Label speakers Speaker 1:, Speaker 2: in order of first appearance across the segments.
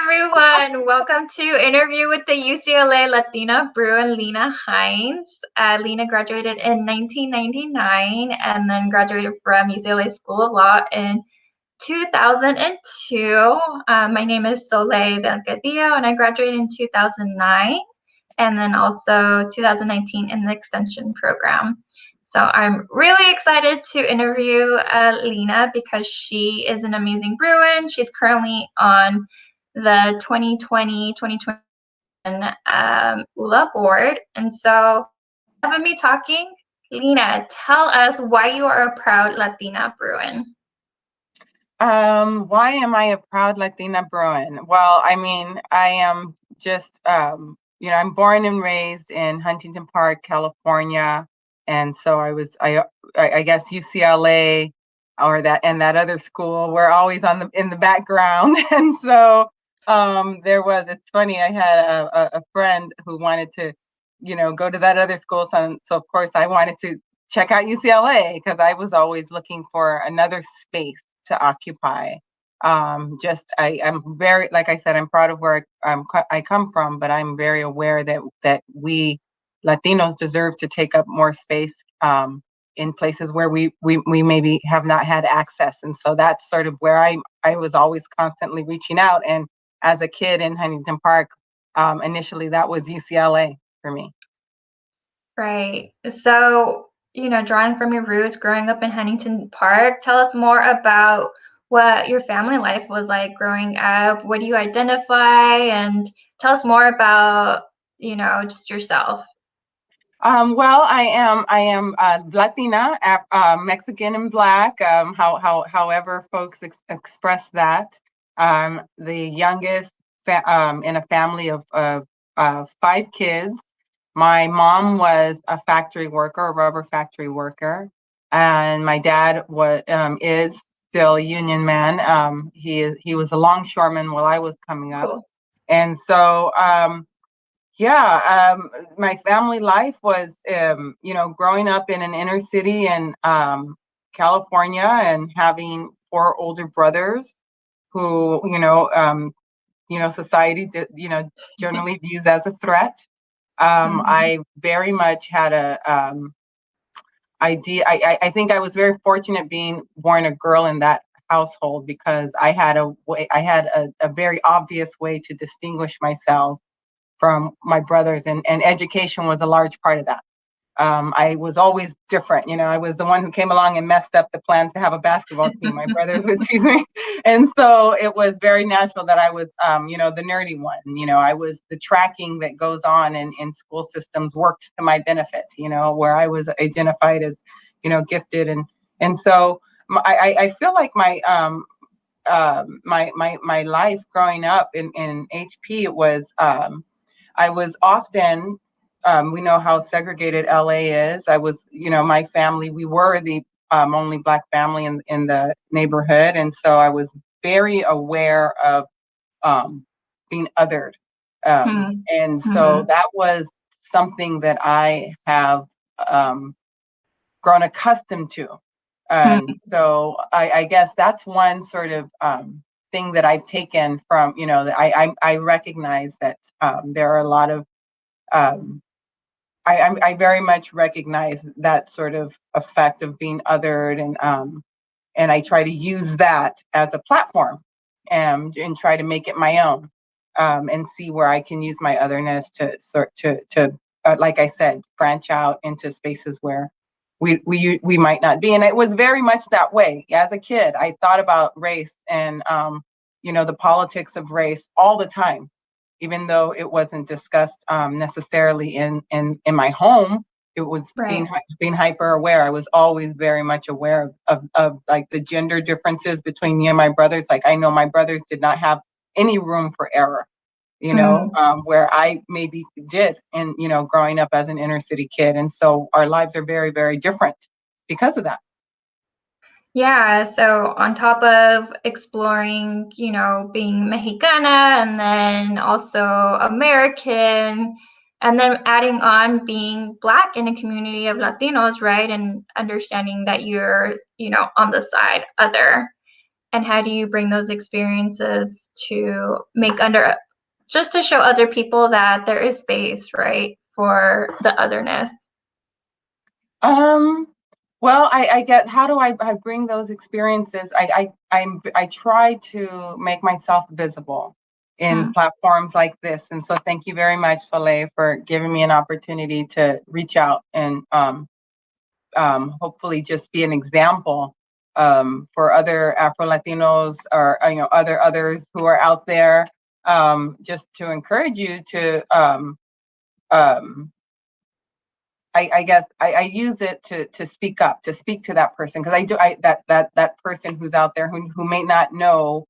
Speaker 1: everyone. Welcome to Interview with the UCLA Latina Bruin, Lena Hines. Lena graduated in 1999 and then graduated from UCLA School of Law in 2002. My name is Soleil Delgadillo, and I graduated in 2009 and then also 2019 in the extension program. So I'm really excited to interview Lena because she is an amazing Bruin. She's currently on the 2020-2021 ULA board. And so having me talking, Lena, tell us why you are a proud Latina Bruin.
Speaker 2: Why am I a proud Latina Bruin? Well, I mean, I am just, I'm born and raised in Huntington Park, California. And so I guess UCLA or that other school, we're always in the background. And so it's funny, I had a friend who wanted to, go to that other school. So of course I wanted to check out UCLA because I was always looking for another space to occupy. I'm very, like I said, I'm proud of where I come from, but I'm very aware that we Latinos deserve to take up more space in places where we maybe have not had access. And so that's sort of where I was always constantly reaching out. And as a kid in Huntington Park, initially that was UCLA for me.
Speaker 1: Right. So, drawing from your roots, growing up in Huntington Park, tell us more about what your family life was like growing up. What do you identify? And tell us more about, just yourself.
Speaker 2: Well, I am Latina, Mexican and Black. However folks express that. The youngest in a family of 5 kids. My mom was a factory worker, a rubber factory worker, and my dad is still a union man. He was a longshoreman while I was coming up,
Speaker 1: Cool.
Speaker 2: and so. My family life was, growing up in an inner city in California and having 4 older brothers who, society, generally views as a threat. I very much had a idea. I think I was very fortunate being born a girl in that household because I had a very obvious way to distinguish myself from my brothers, and education was a large part of that. I was always different. I was the one who came along and messed up the plan to have a basketball team. My brothers would tease me. And so it was very natural that I was, the nerdy one. I was the tracking that goes on in school systems worked to my benefit, where I was identified as, gifted. And so I feel like my life growing up in HP, it was, I was often, we know how segregated LA is. I was, my family, we were the only Black family in the neighborhood. And so I was very aware of being othered. And so that was something that I have grown accustomed to. And so I guess that's one sort of thing that I've taken from, I recognize that there are a lot of, I very much recognize that sort of effect of being othered, and I try to use that as a platform and try to make it my own, and see where I can use my otherness to like I said, branch out into spaces where we might not be. And it was very much that way. As a kid, I thought about race and, the politics of race all the time, even though it wasn't discussed necessarily in my home. It was
Speaker 1: Right.
Speaker 2: being hyper aware. I was always very much aware of like the gender differences between me and my brothers. Like I know my brothers did not have any room for error, where I maybe did, and growing up as an inner city kid. And so our lives are very, very different because of that.
Speaker 1: Yeah, so on top of exploring, being Mexicana and then also American, and then adding on being Black in a community of Latinos, right? And understanding that you're, on the side other. and how do you bring those experiences to just to show other people that there is space, right, for the otherness?
Speaker 2: Well, I get, how do I bring those experiences? I try to make myself visible in platforms like this. And so thank you very much, Soleil, for giving me an opportunity to reach out and hopefully just be an example for other Afro-Latinos or others who are out there, just to encourage you to um, I guess I use it to speak up, to speak to that person, because that person who's out there who may not know,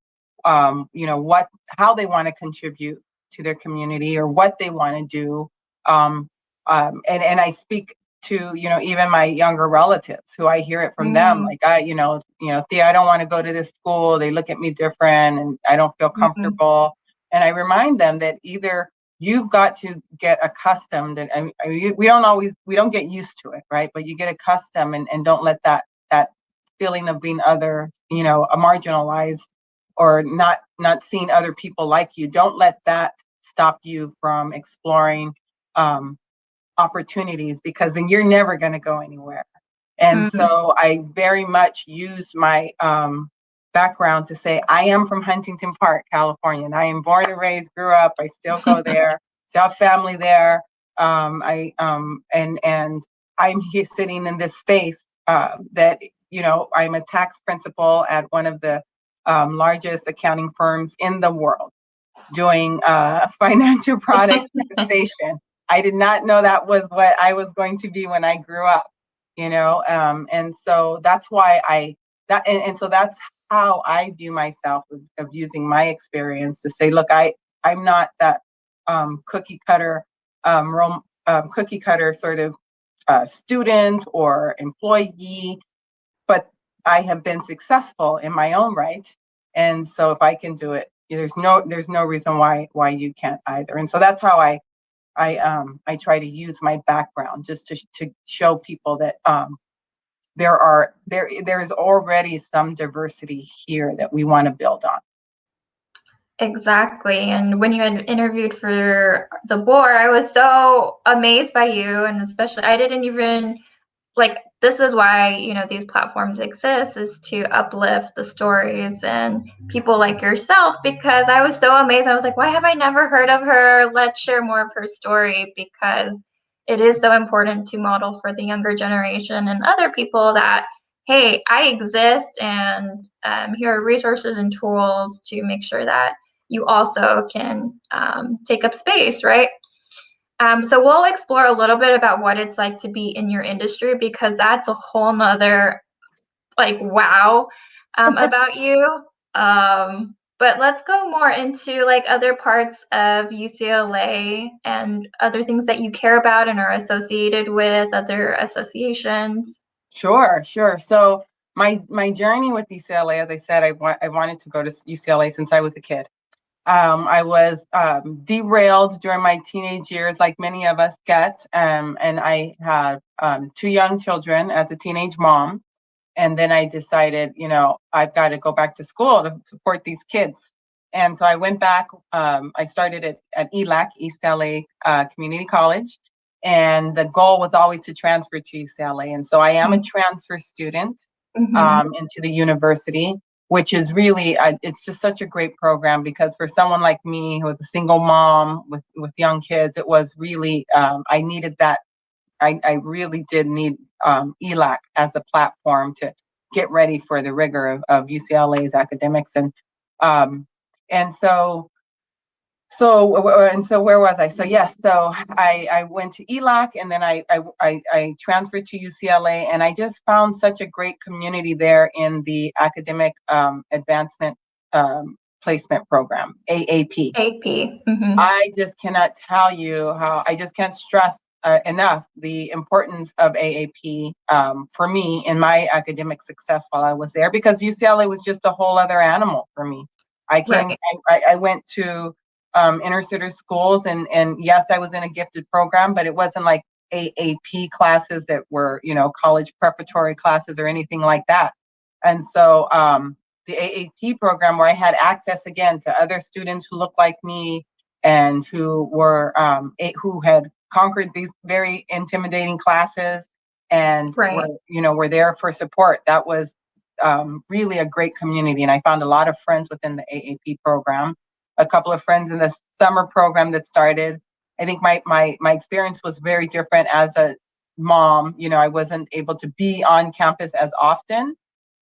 Speaker 2: how they want to contribute to their community or what they want to do, and I speak to even my younger relatives who I hear it from them, like Thea, I don't want to go to this school. They look at me different, and I don't feel comfortable. And I remind them that either you've got to get accustomed, and we don't get used to it, right? But you get accustomed, and don't let that feeling of being other, a marginalized, or not seeing other people like you. Don't let that stop you from exploring opportunities, because then you're never going to go anywhere. And so I very much used my background to say, I am from Huntington Park, California, and I am born and raised, grew up. I still go there, still have family there. And I'm here sitting in this space that, I'm a tax principal at one of the largest accounting firms in the world, doing financial product taxation. I did not know that was what I was going to be when I grew up, and so that's why and so that's how I view myself, of using my experience to say, look, I'm not that cookie cutter sort of student or employee, but I have been successful in my own right. And so if I can do it, there's no reason why you can't either. And so that's how I try to use my background, just to show people that there is already some diversity here that we want to build on.
Speaker 1: Exactly. And when you had interviewed for the board, I was so amazed by you, and especially I didn't even this is why these platforms exist, is to uplift the stories and people like yourself, because I was so amazed. I was like, why have I never heard of her? Let's share more of her story, because it is so important to model for the younger generation and other people that, hey, I exist, and here are resources and tools to make sure that you also can take up space, right? So we'll explore a little bit about what it's like to be in your industry, because that's a whole nother wow about you. But let's go more into other parts of UCLA and other things that you care about and are associated with, other associations.
Speaker 2: Sure. So my journey with UCLA, as I said, I wanted to go to UCLA since I was a kid. I was derailed during my teenage years, like many of us get, and I had 2 young children as a teenage mom. And then I decided, I've got to go back to school to support these kids. And so I went back. I started at ELAC, East LA Community College. And the goal was always to transfer to UCLA. And so I am a transfer student into the university, which is really, it's just such a great program, because for someone like me, who was a single mom with young kids, it was really, I needed that. I really did need ELAC as a platform to get ready for the rigor of UCLA's academics. And so where was I? So yes, so I went to ELAC, and then I transferred to UCLA, and I just found such a great community there in the academic advancement placement program, AAP.
Speaker 1: AP.
Speaker 2: I just cannot tell you I just can't stress enough the importance of AAP for me in my academic success while I was there, because UCLA was just a whole other animal for me.
Speaker 1: Right.
Speaker 2: I went to inner city schools, and yes, I was in a gifted program, but it wasn't like AAP classes that were, college preparatory classes or anything like that. And so the AAP program, where I had access again to other students who looked like me and who were who had conquered these very intimidating classes and
Speaker 1: Right.
Speaker 2: were there for support. That was really a great community, and I found a lot of friends within the AAP program. A couple of friends in the summer program that started. I think my experience was very different as a mom. I wasn't able to be on campus as often,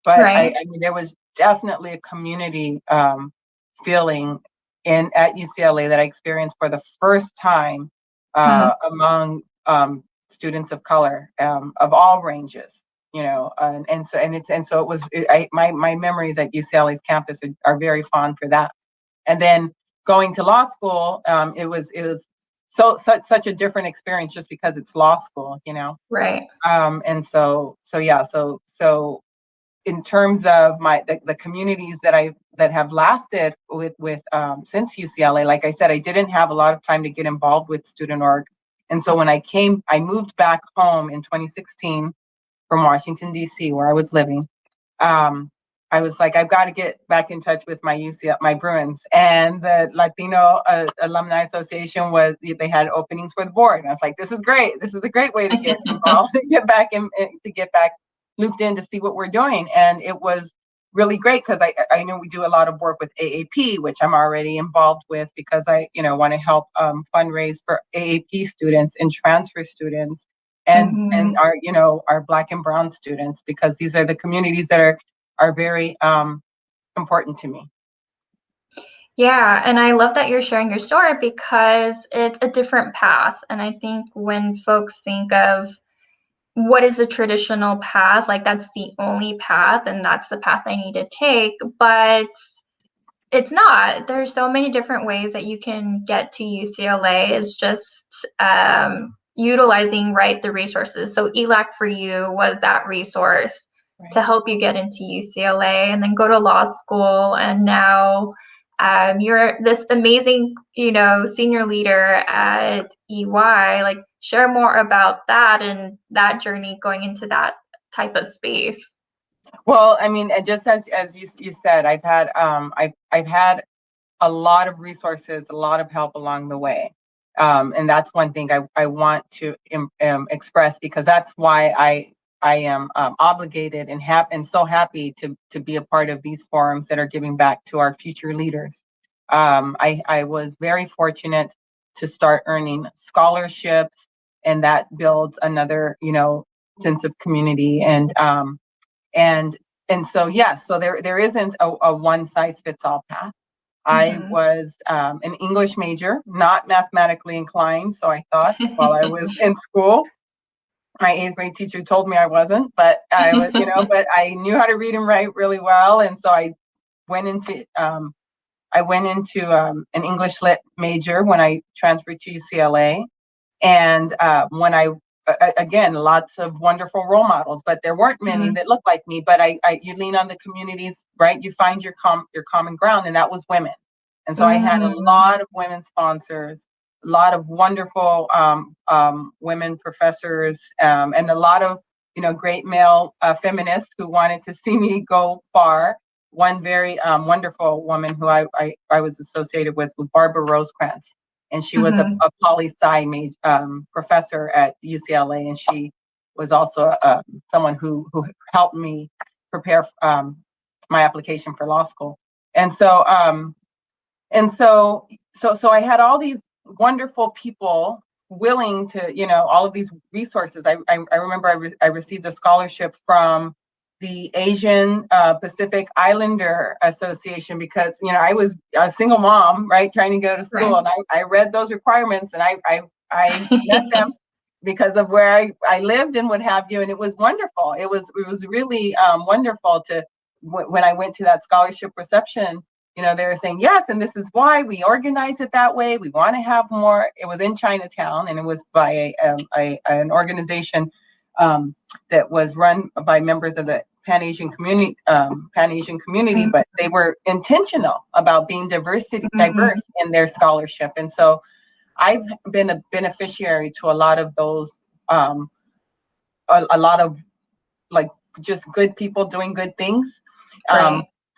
Speaker 2: but
Speaker 1: Right.
Speaker 2: I mean, there was definitely a community feeling at UCLA that I experienced for the first time among students of color of all ranges. My memories at UCLA's campus are very fond for that. And then going to law school, it was such a different experience just because it's law school.
Speaker 1: Right.
Speaker 2: So in terms of the communities that have lasted with since UCLA, like I said, I didn't have a lot of time to get involved with student orgs. And so when I moved back home in 2016 from Washington, D.C., where I was living. I was like, I've got to get back in touch with my Bruins. And the Latino Alumni Association they had openings for the board. And I was like, this is great. This is a great way to get involved and get back looped in to see what we're doing. And it was really great because I know we do a lot of work with AAP, which I'm already involved with because I want to help fundraise for AAP students and transfer students and our Black and Brown students, because these are the communities that are very important to me.
Speaker 1: Yeah, and I love that you're sharing your story because it's a different path. And I think when folks think of what is a traditional path, like that's the only path and that's the path I need to take, but it's not. There's so many different ways that you can get to UCLA. It's just utilizing the resources. So ELAC for you was that resource to help you get into UCLA and then go to law school. And now you're this amazing, senior leader at EY. Like, share more about that and that journey going into that type of space.
Speaker 2: Well, I mean, just as you said, I've had a lot of resources, a lot of help along the way. And that's one thing I want to express, because that's why I am obligated and so happy to be a part of these forums that are giving back to our future leaders. I was very fortunate to start earning scholarships, and that builds another sense of community and so yes, so there isn't a one size fits all path. I was an English major, not mathematically inclined, so I thought while I was in school. My eighth grade teacher told me I wasn't, but I was, but I knew how to read and write really well, and so I went into an English lit major when I transferred to UCLA, and when again, lots of wonderful role models, but there weren't many that looked like me. But you lean on the communities, right? You find your common ground, and that was women. And so I had a lot of women sponsors, a lot of wonderful women professors, and a lot of great male feminists who wanted to see me go far. One very wonderful woman who I was associated with was Barbara Rosecrans, and she was a poli-sci professor at UCLA, and she was also someone who helped me prepare my application for law school. And so I had all these wonderful people willing to, all of these resources. I remember I received a scholarship from the Asian Pacific Islander Association because, I was a single mom, right, trying to go to school. And I read those requirements, and I met them because of where I lived and what have you. And it was wonderful. It was really wonderful when I went to that scholarship reception. They were saying, yes, and this is why we organize it that way. We want to have more. It was in Chinatown, and it was by an organization that was run by members of the Pan-Asian community, but they were intentional about being diverse in their scholarship. And so I've been a beneficiary to a lot of those, a lot of like just good people doing good things.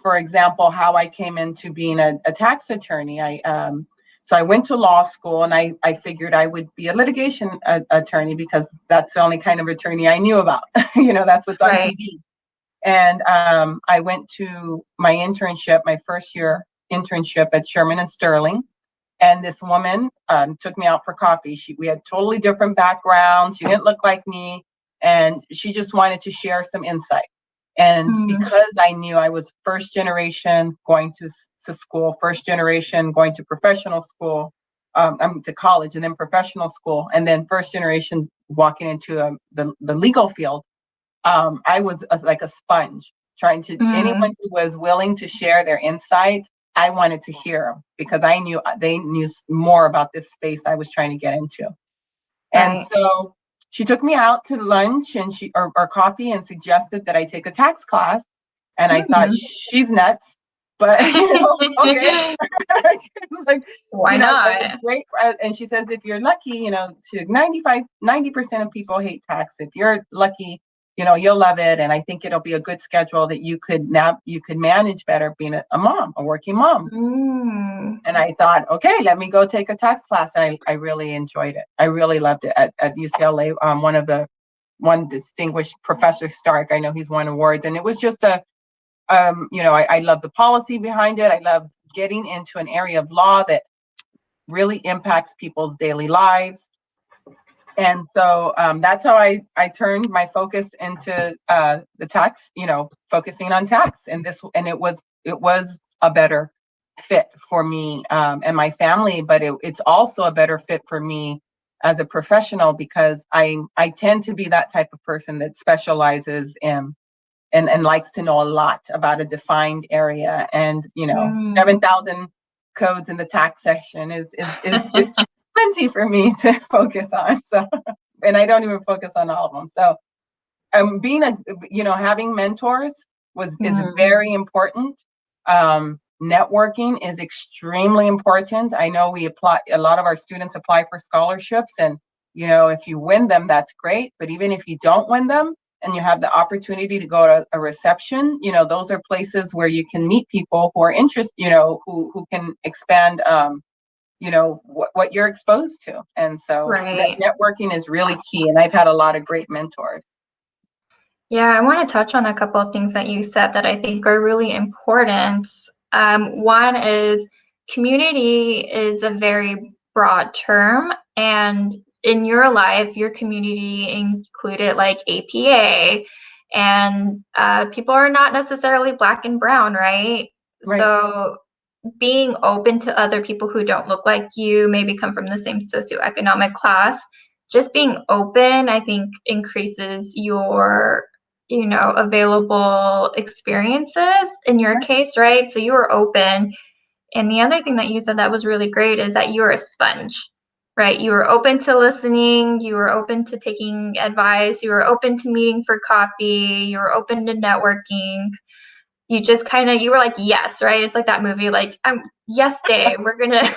Speaker 2: for example, how I came into being a tax attorney. So I went to law school, and I figured I would be a litigation attorney because that's the only kind of attorney I knew about. That's what's on
Speaker 1: Right.
Speaker 2: TV. And I went to my internship, my first year internship at Sherman and Sterling. And this woman took me out for coffee. We had totally different backgrounds. She didn't look like me. And she just wanted to share some insight. And because I knew I was first generation going to school, first generation going to professional school, to college and then professional school, and then first generation walking into the legal field, I was like a sponge trying to, anyone who was willing to share their insight, I wanted to hear them because I knew they knew more about this space I was trying to get into. And
Speaker 1: Right.
Speaker 2: so she took me out to lunch and or coffee, and suggested that I take a tax class. And I thought, she's nuts, but okay. It's like,
Speaker 1: Why
Speaker 2: it's
Speaker 1: not?
Speaker 2: great. And she says, if you're lucky, to 90% of people hate tax. If you're lucky, you'll love it. And I think it'll be a good schedule that you could manage better being a mom, a working mom. And I thought, okay, let me go take a tax class. And I really enjoyed it. I really loved it at UCLA. One distinguished Professor Stark, I know he's won awards. And it was just I love the policy behind it. I love getting into an area of law that really impacts people's daily lives. And so that's how I turned my focus into the tax, focusing on tax. And it was a better fit for me and my family, but it's also a better fit for me as a professional, because I tend to be that type of person that specializes in and likes to know a lot about a defined area. And 7,000 codes in the tax section is it's plenty for me to focus on. So, and I don't even focus on all of them. So being having mentors is very important. Networking is extremely important. I know a lot of our students apply for scholarships, and if you win them, that's great. But even if you don't win them and you have the opportunity to go to a reception, those are places where you can meet people who are interested, who can expand what you're exposed to. And so that
Speaker 1: Right.
Speaker 2: networking is really key. And I've had a lot of great mentors.
Speaker 1: Yeah, I want to touch on a couple of things that you said that I think are really important. One is community is a very broad term, and in your life, your community included like APA, and people are not necessarily Black and brown, right?
Speaker 2: Right.
Speaker 1: So being open to other people who don't look like you, maybe come from the same socioeconomic class, just being open, I think, increases your available experiences in your case, right? So you were open. And the other thing that you said that was really great is that you're a sponge, right? You were open to listening, you were open to taking advice, you were open to meeting for coffee, you were open to networking. You just you were like, yes, right? It's like that movie, like, yes, Dave, we're gonna.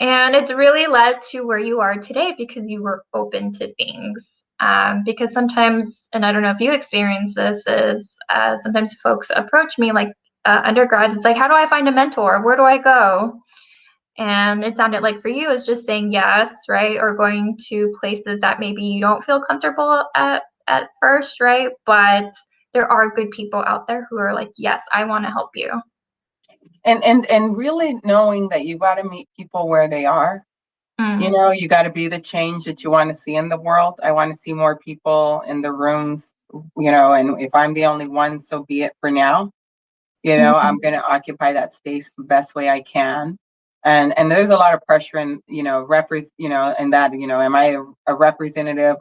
Speaker 1: And it's really led to where you are today because you were open to things. Because sometimes, and I don't know if you experience this, is sometimes folks approach me like undergrads. It's like, how do I find a mentor? Where do I go? And it sounded like for you is just saying yes, right? Or going to places that maybe you don't feel comfortable at first, right? But there are good people out there who are like, yes, I want to help you.
Speaker 2: And really knowing that you got to meet people where they are. You got to be the change that you want to see in the world. I want to see more people in the rooms, and if I'm the only one, so be it for now. I'm going to occupy that space the best way I can. And there's a lot of pressure in, and that, am I a representative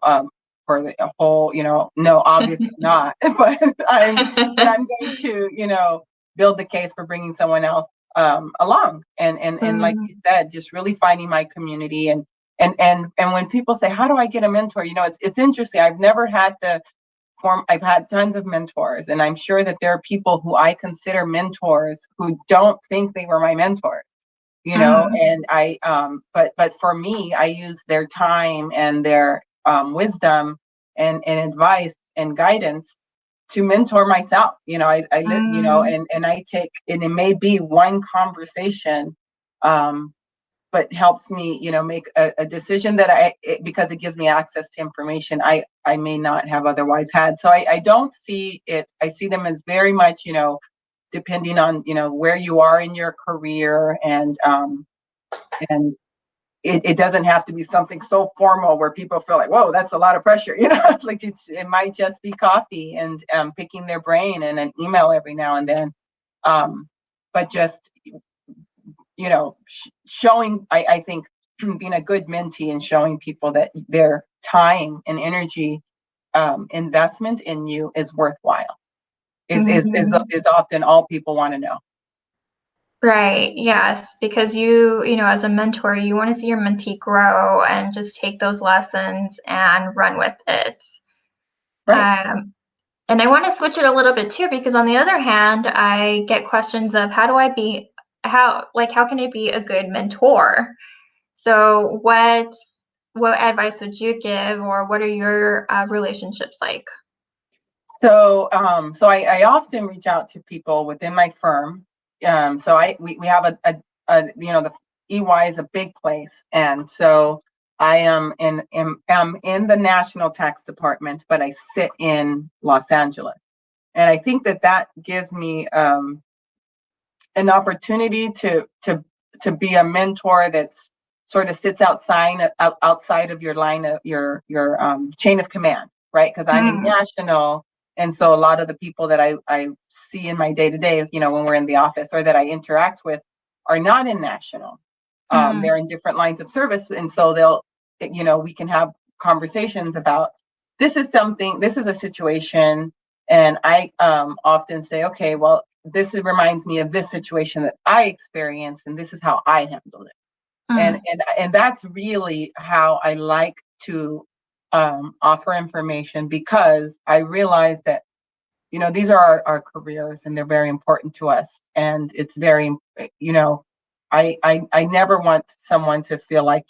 Speaker 2: for the whole, no, obviously not, but I'm going to, build the case for bringing someone else along. And like you said, just really finding my community. And when people say, how do I get a mentor? It's interesting. I've had tons of mentors, and I'm sure that there are people who I consider mentors who don't think they were my mentors, and but for me, I use their time and their wisdom and advice and guidance to mentor myself.
Speaker 1: Mm.
Speaker 2: And I take, and it may be one conversation, but helps me, make a decision that because it gives me access to information I may not have otherwise had. So I don't see it. I see them as very much, depending on, where you are in your career, and it doesn't have to be something so formal where people feel like, whoa, that's a lot of pressure. Like it might just be coffee and picking their brain and an email every now and then. But just, showing, I think being a good mentee and showing people that their time and energy investment in you is worthwhile is often all people want to know.
Speaker 1: Right. Yes. Because as a mentor, you want to see your mentee grow and just take those lessons and run with it.
Speaker 2: Right.
Speaker 1: And I want to switch it a little bit too, because on the other hand, I get questions of how can I be a good mentor? So what advice would you give, or what are your relationships like?
Speaker 2: So, I often reach out to people within my firm. We have the EY is a big place, and so I am in the national tax department, but I sit in Los Angeles, and I think that gives me an opportunity to be a mentor that's sort of sits outside of your line of your chain of command, right? Because I'm in
Speaker 1: Mm,
Speaker 2: national, and so a lot of the people that I see in my day to day, when we're in the office or that I interact with, are not in national.
Speaker 1: mm,
Speaker 2: They're in different lines of service, and so we can have conversations about this is a situation, and I often say, okay, well, reminds me of this situation that I experienced, and this is how I handled it. And
Speaker 1: mm,
Speaker 2: and that's really how I like to offer information, because I realize that these are our careers, and they're very important to us, and it's very I never want someone to feel like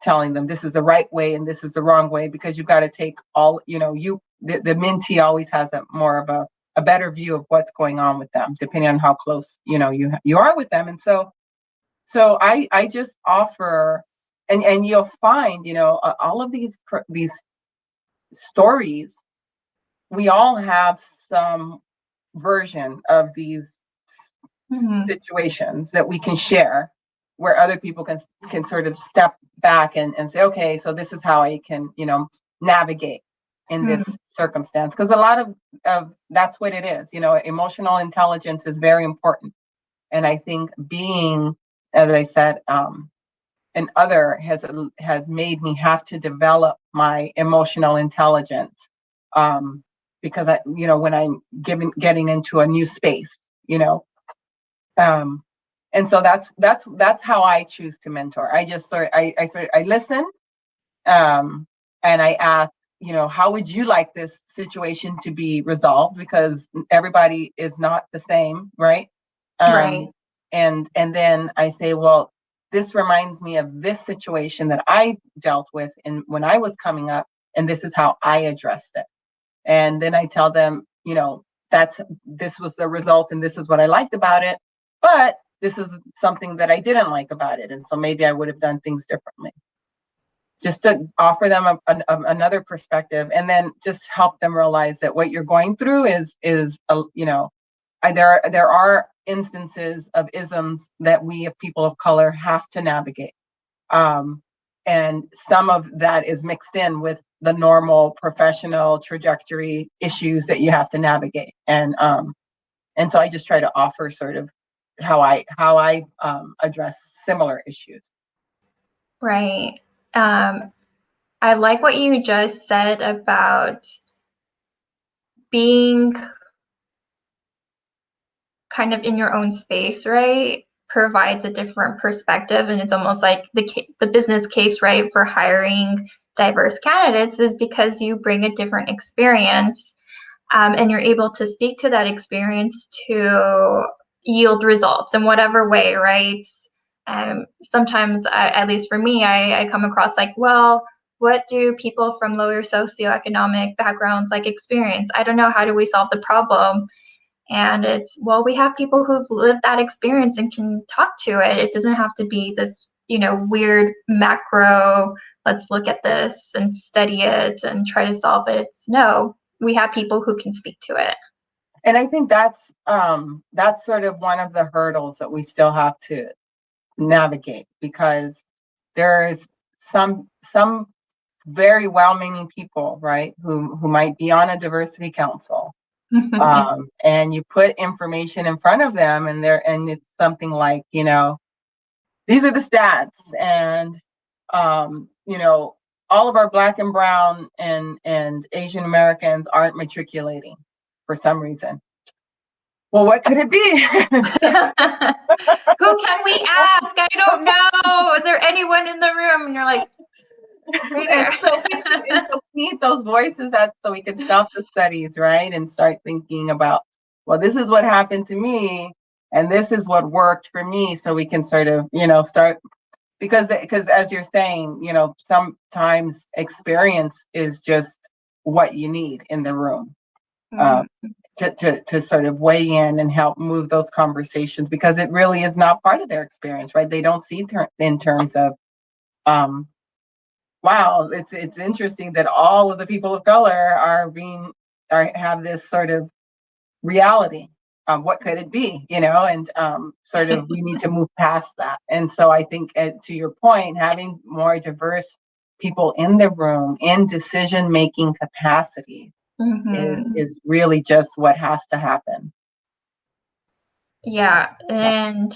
Speaker 2: telling them this is the right way and this is the wrong way, because you've got to take all the mentee always has more of a better view of what's going on with them, depending on how close you are with them. And so I just offer, and you'll find all of these stories, we all have some version of these
Speaker 1: mm,
Speaker 2: situations that we can share, where other people can sort of step back and say, okay, so this is how I can navigate in this
Speaker 1: mm.
Speaker 2: circumstance. Because a lot of that's what it is. Emotional intelligence is very important, and I think being, as I said, an other has made me have to develop my emotional intelligence, because when I'm getting into a new space, and so that's how I choose to mentor. I just I listen, and I ask, how would you like this situation to be resolved? Because everybody is not the same, right?
Speaker 1: Right.
Speaker 2: Um, and then I say, well, this reminds me of this situation that I dealt with when I was coming up, and this is how I addressed it. And then I tell them, this was the result, and this is what I liked about it, but this is something that I didn't like about it, and so maybe I would have done things differently, just to offer them another perspective, and then just help them realize that what you're going through there are instances of isms that we, of people of color, have to navigate, and some of that is mixed in with the normal professional trajectory issues that you have to navigate, and so I just try to offer sort of how I address similar issues.
Speaker 1: Right. Um, I like what you just said about being kind of in your own space, right? Provides a different perspective, and it's almost like the business case, right, for hiring diverse candidates is because you bring a different experience, and you're able to speak to that experience to yield results in whatever way, right? Sometimes, at least for me, I come across like, well, what do people from lower socioeconomic backgrounds like experience? I don't know. How do we solve the problem? And it's, well, we have people who've lived that experience and can talk to it. It doesn't have to be this, weird macro, let's look at this and study it and try to solve it. No, we have people who can speak to it.
Speaker 2: And I think that's sort of one of the hurdles that we still have to navigate, because there's some very well-meaning people, right, who might be on a diversity council, and you put information in front of them, and it's something like, these are the stats, and all of our Black and Brown and Asian Americans aren't matriculating for some reason. Well, what could it be?
Speaker 1: Who can we ask? I don't know. Is there anyone in the room? And you're like, right here.
Speaker 2: And so we need those voices so we can stop the studies, right? And start thinking about, well, this is what happened to me, and this is what worked for me. So we can sort of, start, because as you're saying, sometimes experience is just what you need in the room. To sort of weigh in and help move those conversations, because it really is not part of their experience, right? They don't see in terms of, wow, it's interesting that all of the people of color have this sort of reality. What could it be, and sort of we need to move past that. And so I think, to your point, having more diverse people in the room in decision-making capacity is really just what has to happen.
Speaker 1: Yeah, and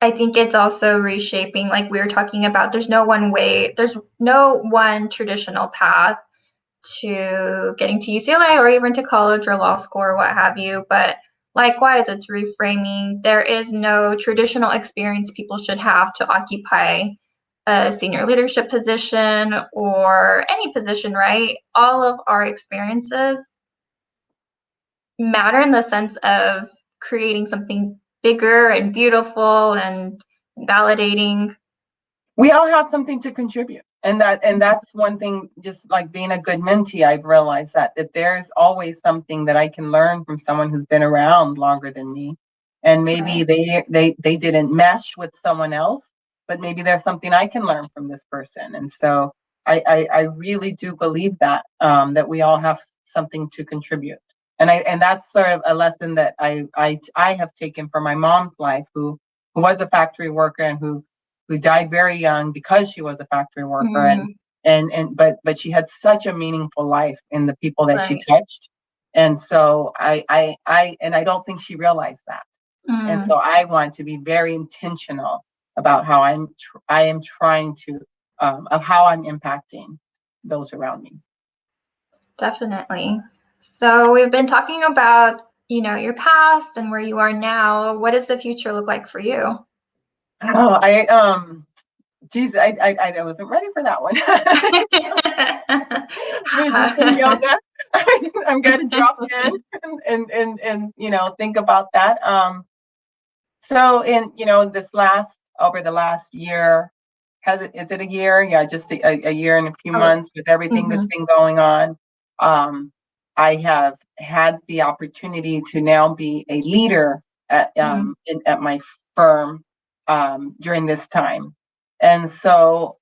Speaker 1: I think it's also reshaping, like we were talking about, there's no one traditional path to getting to UCLA or even to college or law school or what have you, but likewise, it's reframing. There is no traditional experience people should have to occupy a senior leadership position or any position, right? All of our experiences matter in the sense of creating something bigger and beautiful and validating.
Speaker 2: We all have something to contribute. And that's one thing, just like being a good mentee, I've realized that there's always something that I can learn from someone who's been around longer than me. And maybe they didn't mesh with someone else, but maybe there's something I can learn from this person. And so I really do believe that we all have something to contribute. And that's sort of a lesson that I have taken from my mom's life, who was a factory worker and who died very young because she was a factory worker, but she had such a meaningful life in the people that she touched. And so I don't think she realized that. And so I want to be very intentional about how I am trying to of how I'm impacting those around me.
Speaker 1: Definitely. So we've been talking about, your past and where you are now. What does the future look like for you?
Speaker 2: Oh, geez, I wasn't ready for that one. Just in yoga, I'm gonna drop in and think about that. So over the last year, is it a year? Yeah, just a year and a few months with everything that's been going on. I have had the opportunity to now be a leader at my firm during this time. And so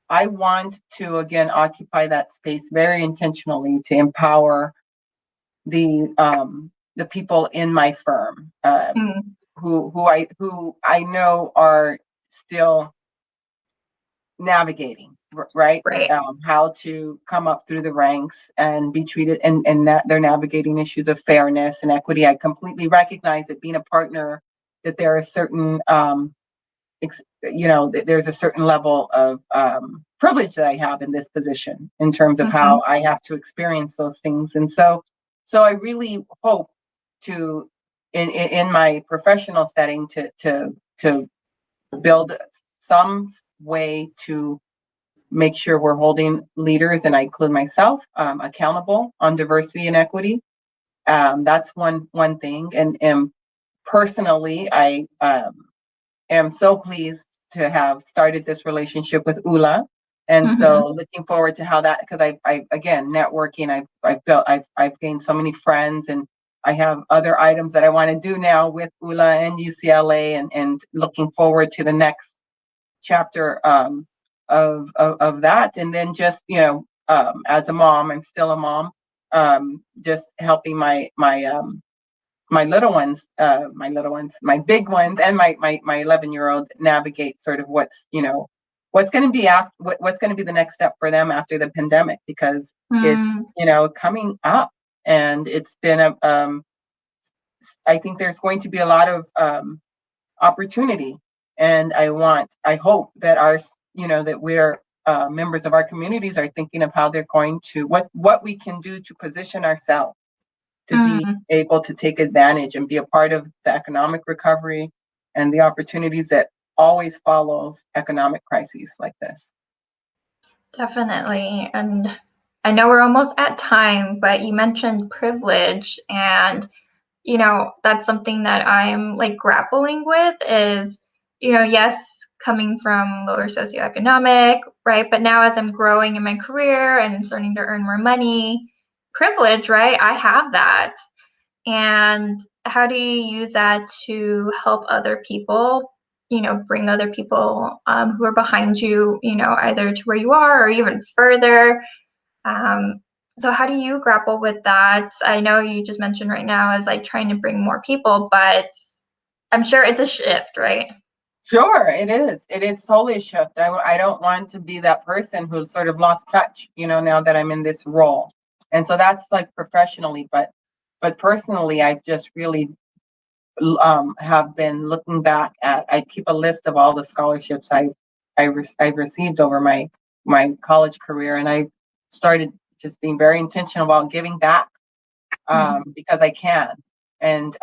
Speaker 2: I want to, again, occupy that space very intentionally to empower the people in my firm, who I know are still navigating, right? How to come up through the ranks and be treated, and that they're navigating issues of fairness and equity. I completely recognize that being a partner, that there are certain there's a certain level of privilege that I have in this position in terms of how I have to experience those things. And so I really hope to, in my professional setting, to build some way to make sure we're holding leaders, and I include myself, accountable on diversity and equity. That's one thing. And personally, I am so pleased to have started this relationship with Ucla And so looking forward to how that, because I again, networking, I've gained so many friends, and I have other items that I want to do now with ULA and UCLA, and looking forward to the next chapter of that. And then just, as a mom, I'm still a mom, just helping my little ones, my big ones, and my 11-year-old navigate sort of what's going to be after, what's going to be the next step for them after the pandemic, because it's coming up, and it's been I think there's going to be a lot of opportunity, and I hope that that we're members of our communities are thinking of how they're going to what we can do to position ourselves to be able to take advantage and be a part of the economic recovery and the opportunities that always follows economic crises like this.
Speaker 1: Definitely. And I know we're almost at time, but you mentioned privilege, and that's something that I'm like grappling with is, yes, coming from lower socioeconomic, right? But now as I'm growing in my career and starting to earn more money, privilege, right? I have that. And how do you use that to help other people, bring other people who are behind you, either to where you are or even further? So how do you grapple with that? I know you just mentioned right now is like trying to bring more people, but I'm sure it's a shift, right?
Speaker 2: Sure, it is. It is totally a shift. I don't want to be that person who sort of lost touch, now that I'm in this role. And so that's like professionally, but personally, I just really have been looking back at. I keep a list of all the scholarships I've received over my college career, and I started just being very intentional about giving back because I can. And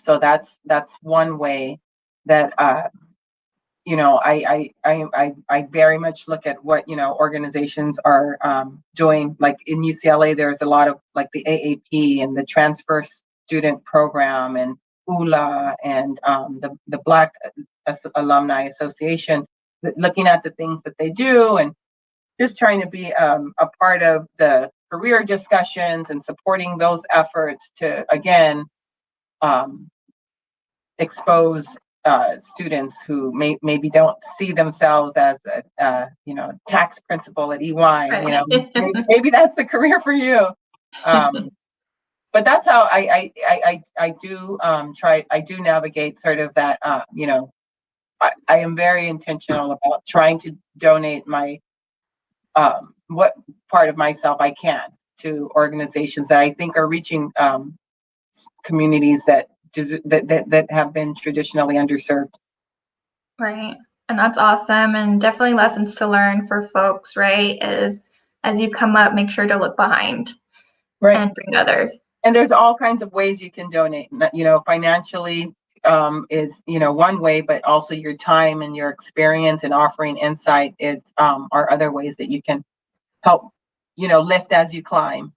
Speaker 2: so that's one way that I very much look at what organizations are doing. Like in UCLA, there's a lot of like the AAP and the Transfer Student Program and ULA and the Black Alumni Association, looking at the things that they do and just trying to be a part of the career discussions and supporting those efforts to again expose students who maybe don't see themselves as a tax principal at EY.
Speaker 1: Right.
Speaker 2: Maybe that's a career for you. But that's how I do try. I do navigate sort of that. I am very intentional about trying to donate my what part of myself I can to organizations that I think are reaching communities that have been traditionally underserved.
Speaker 1: Right. And that's awesome. And definitely lessons to learn for folks, right? Is as you come up, make sure to look behind and bring others.
Speaker 2: And there's all kinds of ways you can donate. Financially is one way, but also your time and your experience and offering insight are other ways that you can help lift as you climb.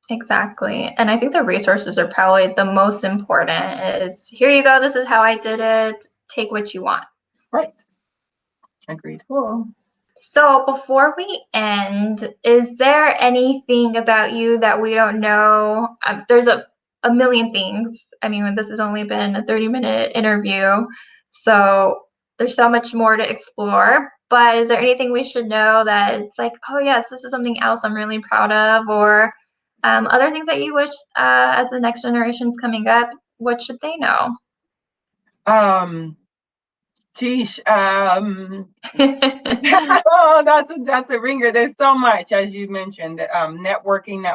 Speaker 1: Exactly. And I think the resources are probably the most important is here you go, this is how I did it. Take what you want.
Speaker 2: Right. Agreed.
Speaker 1: Cool. So before we end, is there anything about you that we don't know? There's a million things. I mean, this has only been a 30-minute interview, so there's so much more to explore. But is there anything we should know that it's like, oh yes, this is something else I'm really proud of, or other things that you wish as the next generation's coming up, what should they know?
Speaker 2: Geesh, oh, that's a ringer. There's so much, as you mentioned, networking.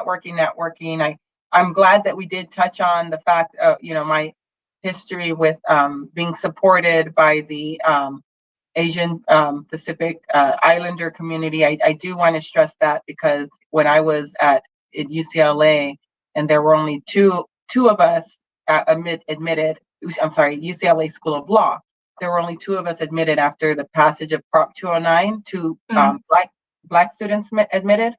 Speaker 2: I'm glad that we did touch on the fact of, my history with being supported by the Asian Pacific Islander community. I do want to stress that because when I was at UCLA and there were only two of us admitted, I'm sorry, UCLA School of Law. There were only two of us admitted after the passage of Prop 209 to black students admitted,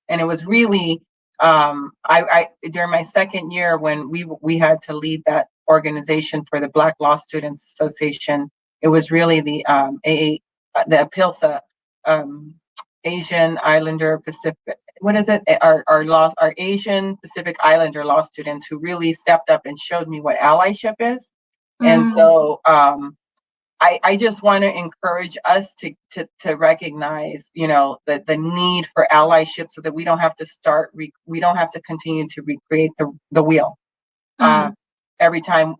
Speaker 2: and it was really I during my second year when we had to lead that organization for the Black Law Students Association. It was really the APILSA Asian Islander Pacific, what is it? Our Asian Pacific Islander law students who really stepped up and showed me what allyship is. And so I just want to encourage us to recognize, the need for allyship so that we don't have to we don't have to continue to recreate the wheel. Every time,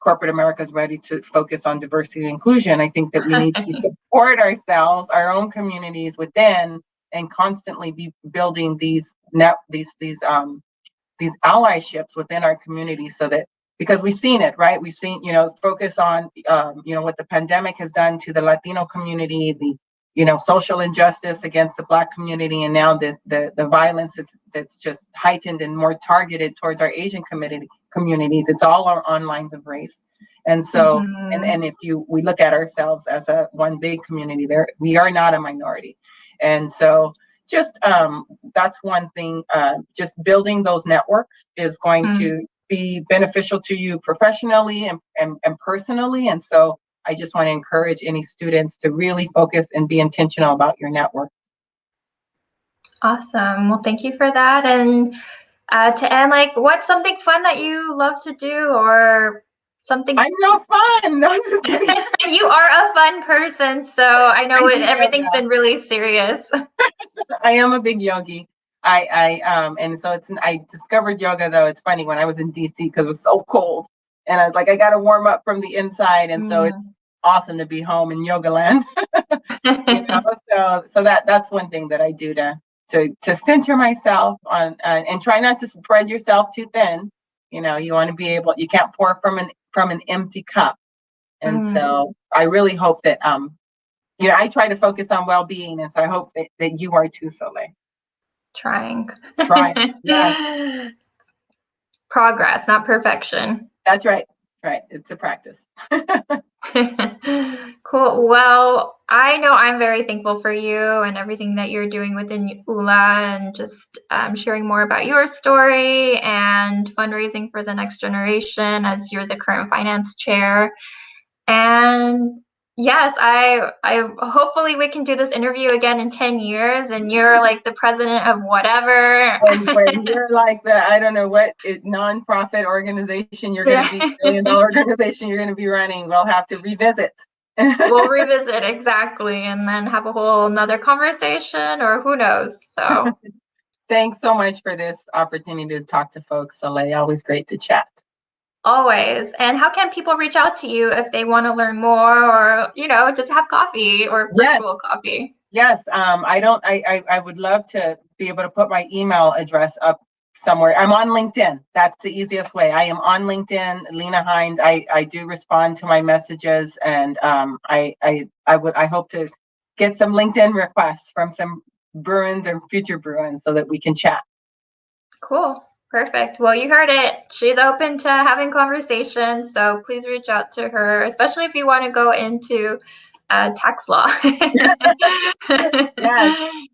Speaker 2: corporate America is ready to focus on diversity and inclusion, I think that we need to support ourselves, our own communities within, and constantly be building these allyships within our community, so that, because we've seen it, right? We've seen, focus on, what the pandemic has done to the Latino community, the, social injustice against the Black community, and now the violence that's just heightened and more targeted towards our Asian communities. It's all on lines of race. And so, and if we look at ourselves as one big community, we are not a minority. And so, just that's one thing. Just building those networks is going to be beneficial to you professionally and personally. And so I just want to encourage any students to really focus and be intentional about your network.
Speaker 1: Awesome. Well, thank you for that. And to end, what's something fun that you love to do, or something?
Speaker 2: I'm no fun. No, I'm just kidding.
Speaker 1: You are a fun person, so I know everything's been really serious.
Speaker 2: I am a big yogi. And so I discovered yoga, though. It's funny, when I was in DC, because it was so cold, and I was like, I got to warm up from the inside. And so it's awesome to be home in yoga land. So that's one thing that I do to center myself on, and try not to spread yourself too thin. You want to be able, you can't pour from an empty cup. And so I really hope that I try to focus on well-being, and so I hope that you are too, Soleil.
Speaker 1: Trying.
Speaker 2: Yeah.
Speaker 1: Progress, not perfection.
Speaker 2: That's right. Right. It's a practice.
Speaker 1: Cool. Well, I know I'm very thankful for you and everything that you're doing within Ucla, and just sharing more about your story and fundraising for the next generation, as you're the current finance chair. And yes, I hopefully we can do this interview again in 10 years, and you're like the president of whatever.
Speaker 2: When you're like I don't know what nonprofit organization you're going to be, $1 billion organization you're going to be running, we'll have to revisit.
Speaker 1: We'll revisit, exactly, and then have a whole another conversation, or who knows. So
Speaker 2: thanks so much for this opportunity to talk to folks, Soleil. Always great to chat.
Speaker 1: Always. And how can people reach out to you if they want to learn more, or just have coffee or virtual coffee?
Speaker 2: Yes. I would love to be able to put my email address up somewhere. I'm on LinkedIn. That's the easiest way. I am on LinkedIn, Lena Hines. I do respond to my messages, and I hope to get some LinkedIn requests from some Bruins or future Bruins so that we can chat.
Speaker 1: Cool. Perfect. Well, you heard it. She's open to having conversations, so please reach out to her, especially if you want to go into tax law.
Speaker 2: Yes.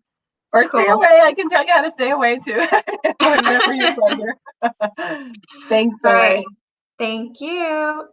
Speaker 2: Or stay away. I can tell you how to stay away too. Whatever your pleasure. Thanks, Soleil.
Speaker 1: Right. Thank you.